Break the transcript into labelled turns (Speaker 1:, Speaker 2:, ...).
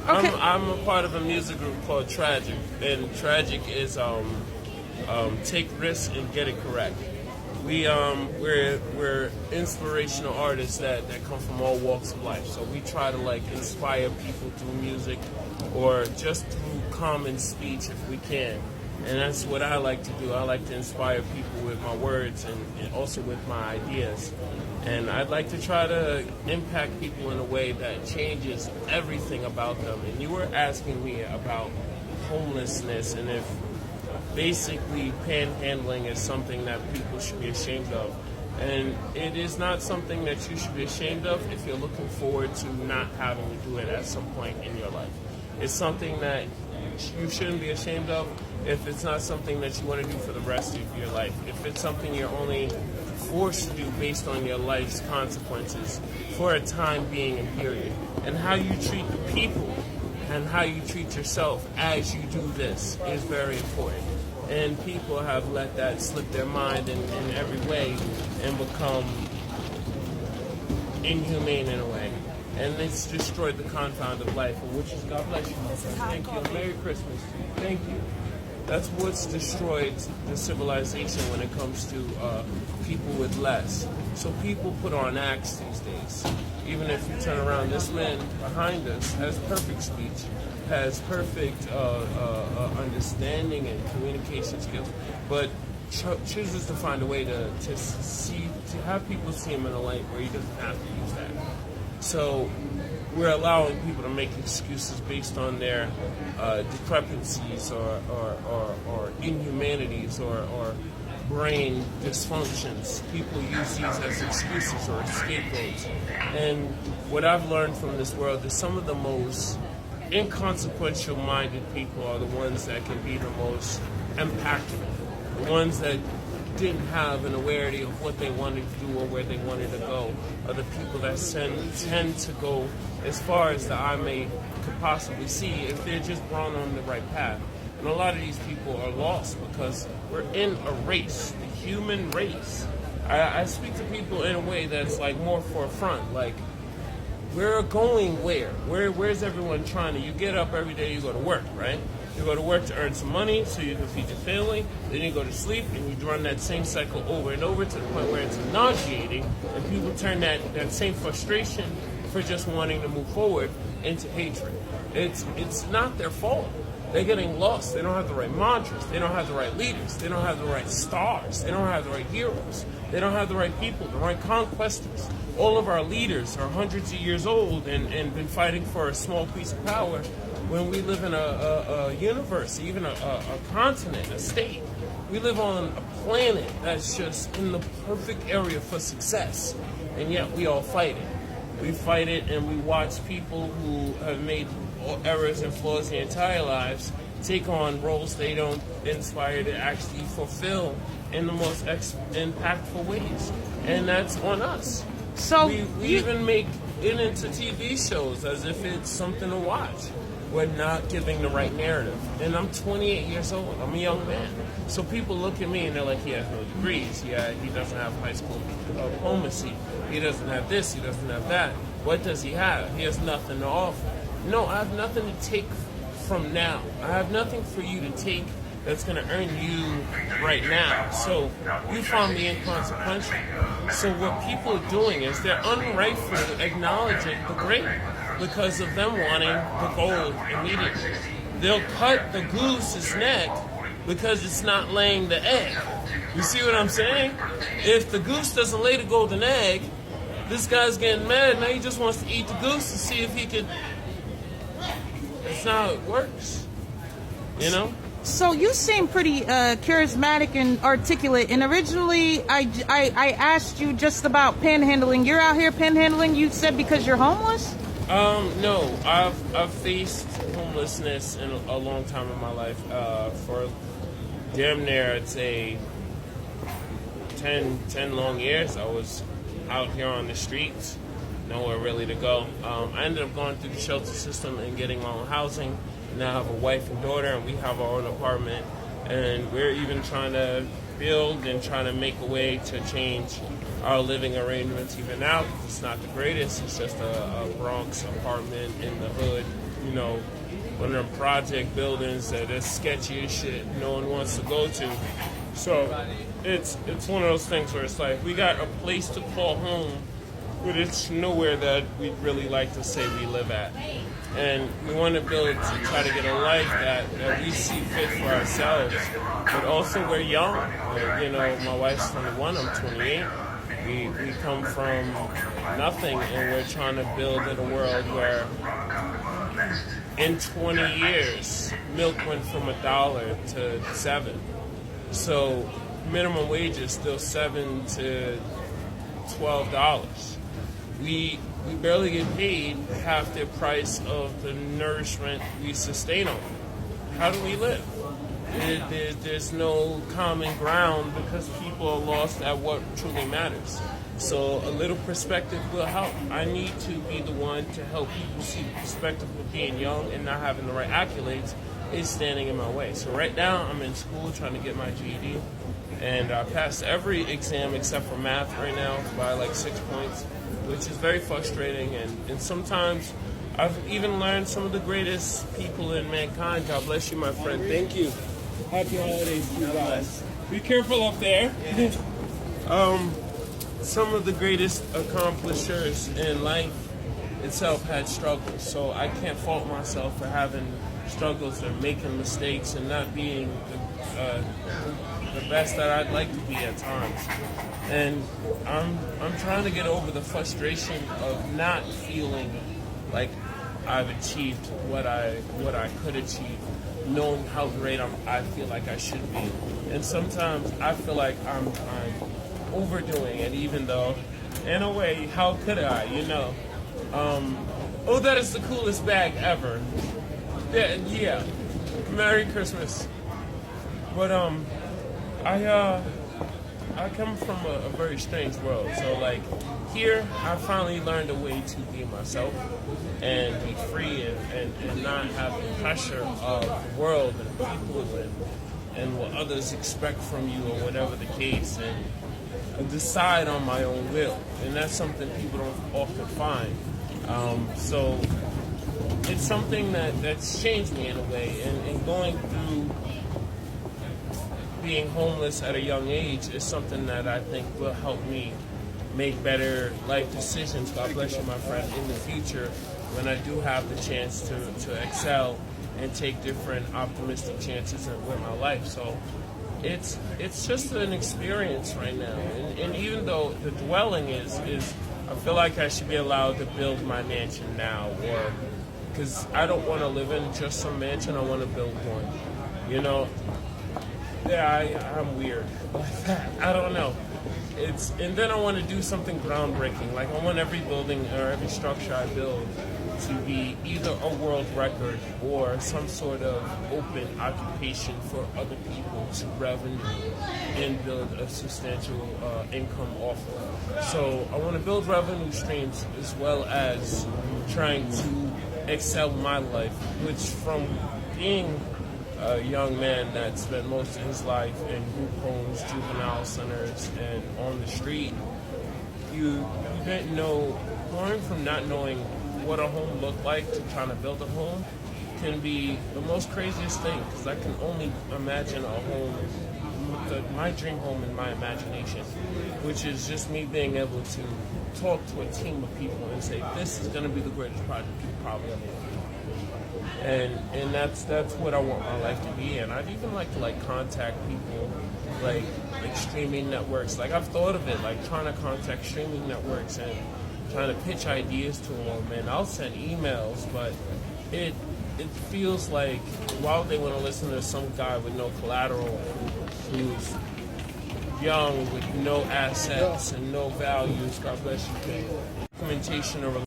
Speaker 1: Okay.
Speaker 2: I'm a part of a music group called Tragic, and Tragic is take risks and get it correct. We're inspirational artists that come from all walks of life. So we try to like inspire people through music or just through common speech if we can. And that's what I like to do. I like to inspire people with my words and also with my ideas. And I'd like to try to impact people in a way that changes everything about them. And you were asking me about homelessness and if basically panhandling is something that people should be ashamed of. And it is not something that you should be ashamed of if you're looking forward to not having to do it at some point in your life. It's something that you shouldn't be ashamed of if it's not something that you want to do for the rest of your life. If it's something you're only forced to do based on your life's consequences for a time being and period. And how you treat the people and how you treat yourself as you do this is very important. And people have let that slip their mind in every way and become inhumane in a way. And it's destroyed the confound of life, which is, God bless you, my friend. Thank you. Merry Christmas. Thank you. That's what's destroyed the civilization when it comes to people with less. So people put on acts these days. Even if you turn around, this man behind us has perfect speech, has perfect understanding and communication skills, but chooses to find a way to have people see him in a light where he doesn't have to use that. So we're allowing people to make excuses based on their discrepancies or inhumanities or brain dysfunctions. People use these as excuses or scapegoats. And what I've learned from this world is some of the most inconsequential-minded people are the ones that can be the most impactful, the ones that didn't have an awareness of what they wanted to do or where they wanted to go, are the people that tend to go as far as the eye could possibly see if they're just brought on the right path. And a lot of these people are lost because we're in a race, the human race. I speak to people in a way that's like more forefront, like we're going where? Where's everyone trying to? You get up every day, you go to work, right? You go to work to earn some money so you can feed your family, then you go to sleep and you run that same cycle over and over to the point where it's nauseating and people turn that same frustration for just wanting to move forward into hatred. It's not their fault. They're getting lost. They don't have the right mantras. They don't have the right leaders. They don't have the right stars. They don't have the right heroes. They don't have the right people, the right conquestors. All of our leaders are hundreds of years old and been fighting for a small piece of power when we live in a universe, even a continent, a state. We live on a planet that's just in the perfect area for success, and yet we all fight it. We fight it and we watch people who have made errors and flaws their entire lives take on roles they don't inspire to actually fulfill in the most impactful ways. And that's on us.
Speaker 1: So
Speaker 2: we even make it into TV shows as if it's something to watch. We're not giving the right narrative. And I'm 28 years old. I'm a young man. So people look at me and they're like, he has no degrees. He doesn't have high school diplomacy. He doesn't have this. He doesn't have that. What does he have? He has nothing to offer. No, I have nothing to take from now. I have nothing for you to take that's going to earn you right now. So you found me inconsequential. So what people are doing is they're unrightfully acknowledging the great because of them wanting the gold immediately. They'll cut the goose's neck because it's not laying the egg. You see what I'm saying? If the goose doesn't lay the golden egg, this guy's getting mad. Now he just wants to eat the goose to see if he could. That's not how it works. You know?
Speaker 1: So you seem pretty charismatic and articulate. And originally, I asked you just about panhandling. You're out here panhandling, you said, because you're homeless?
Speaker 2: No. I've faced homelessness in a long time in my life. For damn near, I'd say, 10 long years. I was out here on the streets, nowhere really to go. I ended up going through the shelter system and getting my own housing. Now I have a wife and daughter, and we have our own apartment, and we're even trying to build and trying to make a way to change our living arrangements even now. It's not the greatest. It's just a Bronx apartment in the hood, you know, one of them project buildings that is sketchy as shit no one wants to go to. So it's one of those things where it's like we got a place to call home, but it's nowhere that we'd really like to say we live at. And we want to try to get a life that we see fit for ourselves, but also we're young. You know, my wife's 21, I'm 28. We come from nothing, and we're trying to build in a world where in 20 years, milk went from $1 to $7. So minimum wage is still $7 to $12. We barely get paid half the price of the nourishment we sustain on. How do we live? There's no common ground because people are lost at what truly matters. So a little perspective will help. I need to be the one to help people see the perspective of being young and not having the right accolades is standing in my way. So right now I'm in school trying to get my GED, and I passed every exam except for math right now by like 6 points, which is very frustrating. And sometimes I've even learned some of the greatest people in mankind. God bless you, my friend. Thank you. Happy holidays to you guys. Be careful up there. Some of the greatest accomplishers in life itself had struggles, so I can't fault myself for having struggles or making mistakes and not being the best that I'd like to be at times. And I'm trying to get over the frustration of not feeling like I've achieved what I could achieve, knowing how great I feel like I should be. And sometimes I feel like I'm overdoing it, even though, in a way, how could I, you know? Oh, that is the coolest bag ever. Yeah. Merry Christmas. But I come from a very strange world. So like here, I finally learned a way to be myself and be free and not have the pressure of the world and people and what others expect from you or whatever the case, and decide on my own will. And that's something people don't often find. So it's something that's changed me in a way, and going through being homeless at a young age is something that I think will help me make better life decisions, God bless you, my friend, in the future when I do have the chance to excel and take different optimistic chances with my life. So it's just an experience right now. And even though the dwelling is I feel like I should be allowed to build my mansion now, or because I don't want to live in just some mansion, I want to build one. You know, yeah, I'm weird like that. I don't know. And then I want to do something groundbreaking. Like I want every building or every structure I build to be either a world record or some sort of open occupation for other people to revenue and build a substantial income off of. So I want to build revenue streams as well as trying to excel my life, which from being a young man that spent most of his life in group homes, juvenile centers, and on the street, you didn't know, going from not knowing what a home looked like to trying to build a home can be the most craziest thing, because I can only imagine a home, my dream home in my imagination, which is just me being able to talk to a team of people and say, this is going to be the greatest project you probably ever worked on. And that's what I want my life to be. And I'd even like to contact people like streaming networks. Like I've thought of it, like trying to contact streaming networks and trying to pitch ideas to them. And I'll send emails, but it feels like while they want to listen to some guy with no collateral who's young with no assets and no values, God bless you, documentation or